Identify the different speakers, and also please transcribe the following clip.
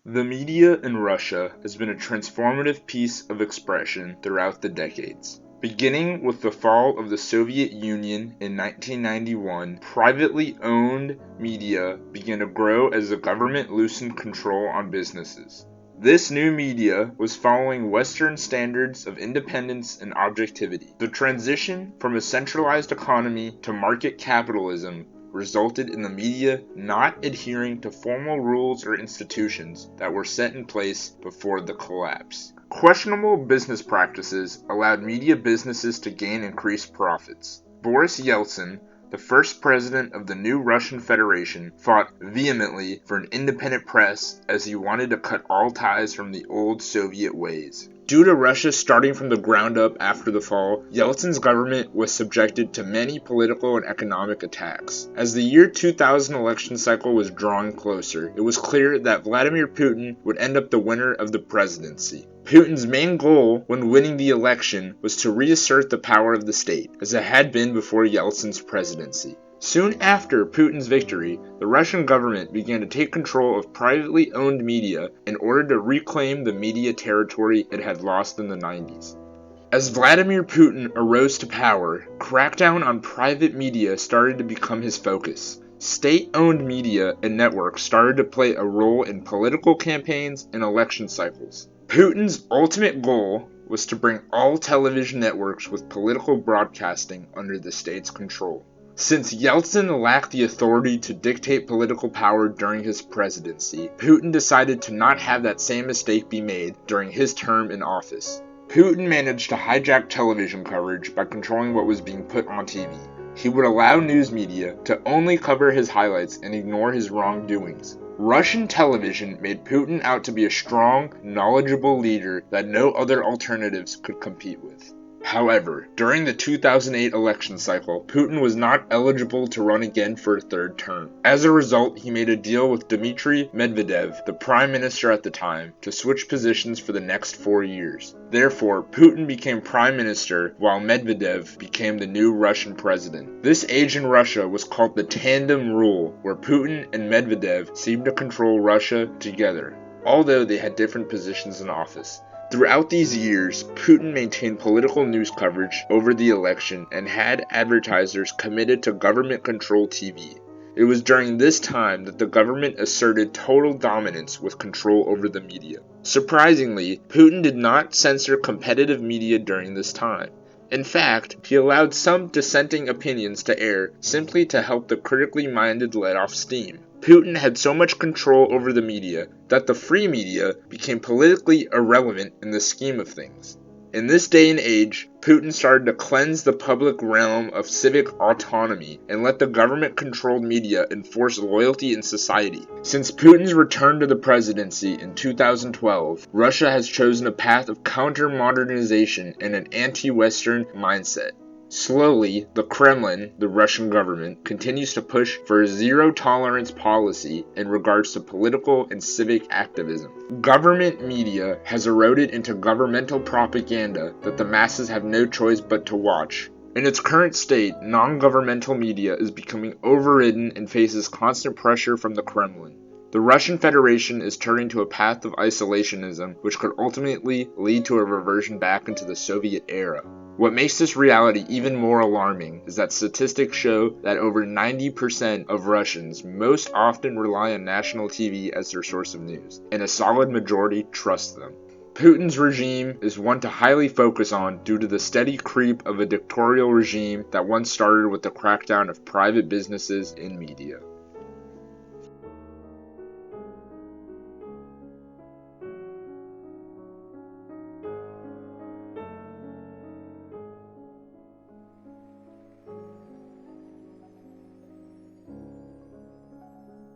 Speaker 1: The media in Russia has been a transformative piece of expression throughout the decades. Beginning with the fall of the Soviet Union in 1991, privately owned media began to grow as the government loosened control on businesses. This new media was following Western standards of independence and objectivity. The transition from a centralized economy to market capitalism resulted in the media not adhering to formal rules or institutions that were set in place before the collapse. Questionable business practices allowed media businesses to gain increased profits. Boris Yeltsin, the first president of the new Russian Federation, fought vehemently for an independent press as he wanted to cut all ties from the old Soviet ways. Due to Russia starting from the ground up after the fall, Yeltsin's government was subjected to many political and economic attacks. As the year 2000 election cycle was drawing closer, it was clear that Vladimir Putin would end up the winner of the presidency. Putin's main goal when winning the election was to reassert the power of the state, as it had been before Yeltsin's presidency. Soon after Putin's victory, the Russian government began to take control of privately owned media in order to reclaim the media territory it had lost in the 90s. As Vladimir Putin arose to power, crackdown on private media started to become his focus. State-owned media and networks started to play a role in political campaigns and election cycles. Putin's ultimate goal was to bring all television networks with political broadcasting under the state's control. Since Yeltsin lacked the authority to dictate political power during his presidency, Putin decided to not have that same mistake be made during his term in office. Putin managed to hijack television coverage by controlling what was being put on TV. He would allow news media to only cover his highlights and ignore his wrongdoings. Russian television made Putin out to be a strong, knowledgeable leader that no other alternatives could compete with. However, during the 2008 election cycle, Putin was not eligible to run again for a third term. As a result, he made a deal with Dmitry Medvedev, the prime minister at the time, to switch positions for the next 4 years. Therefore, Putin became prime minister while Medvedev became the new Russian president. This age in Russia was called the tandem rule, where Putin and Medvedev seemed to control Russia together, although they had different positions in office. Throughout these years, Putin maintained political news coverage over the election and had advertisers committed to government-controlled TV. It was during this time that the government asserted total dominance with control over the media. Surprisingly, Putin did not censor competitive media during this time. In fact, he allowed some dissenting opinions to air simply to help the critically minded let off steam. Putin had so much control over the media that the free media became politically irrelevant in the scheme of things. In this day and age, Putin started to cleanse the public realm of civic autonomy and let the government-controlled media enforce loyalty in society. Since Putin's return to the presidency in 2012, Russia has chosen a path of counter-modernization and an anti-Western mindset. Slowly, the Kremlin, the Russian government, continues to push for a zero-tolerance policy in regards to political and civic activism. Government media has eroded into governmental propaganda that the masses have no choice but to watch. In its current state, non-governmental media is becoming overridden and faces constant pressure from the Kremlin. The Russian Federation is turning to a path of isolationism, which could ultimately lead to a reversion back into the Soviet era. What makes this reality even more alarming is that statistics show that over 90% of Russians most often rely on national TV as their source of news, and a solid majority trust them. Putin's regime is one to highly focus on due to the steady creep of a dictatorial regime that once started with the crackdown of private businesses and media.